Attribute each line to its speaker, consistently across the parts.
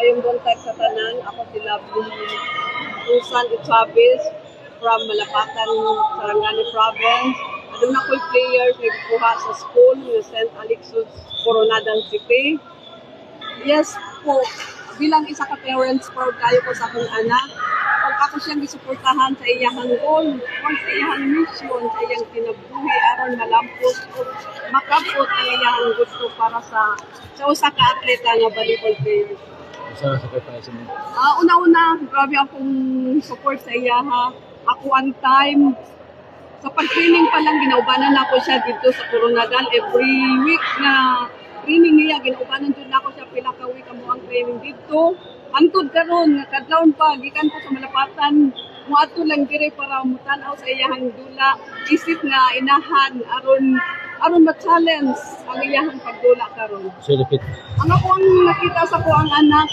Speaker 1: Kayong buntag sa tanan, ako si Lovely Susan Chavez from Malapatan, Sarangani Province. Adun ako'y players na kuha sa school ng St. Alexis Coronadan City. Yes po, bilang isa ka parents, proud kayo ko sa akong anak. Kung ako siyang gisuportahan sa iyahang goal, kung sa iyahang mission, sa iyang kinabuhi, aron malampos o makabot ang iyahang gusto para sa usa ka atleta nga volleyball player.
Speaker 2: Sa sacrifice mo?
Speaker 1: Una-una, grabe akong support sa iya ha. Ako one time, sa pag-training pa lang, ginaubanan ako siya dito sa Coronadal. Every week na training niya, ginaubanan dito na ako siya pila ka week ang training dito. Antod karon nga kadlawon pa, gikan ko sa Malapatan. Muadto lang dire para mutanaw sa iyahang dula. Isip nga inahan aron ma-challenge ang iyahang pagdula karon.
Speaker 2: So repeat.
Speaker 1: Ang ako ang nakita sa ko ang anak,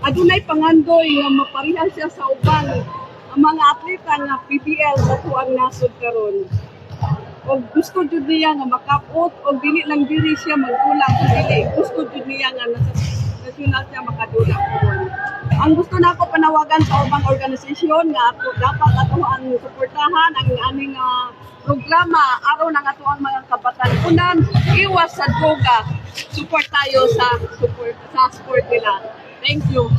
Speaker 1: adunay pangandoy nga maparihan siya sa uban ang mga atleta nga PBL sa tuang nasod karon. O gusto jud niya nga makapot o dili lang diri siya magdula dili gusto jud niya nga nasa national siya makadula karon. Ang gusto nako panawagan sa ubang organisasyon nga ato dapat ato ang suportahan ang aning programa aron ang ato ang mga kabatanunan iwas sa droga. Support tayo sa sport nila. Thank you.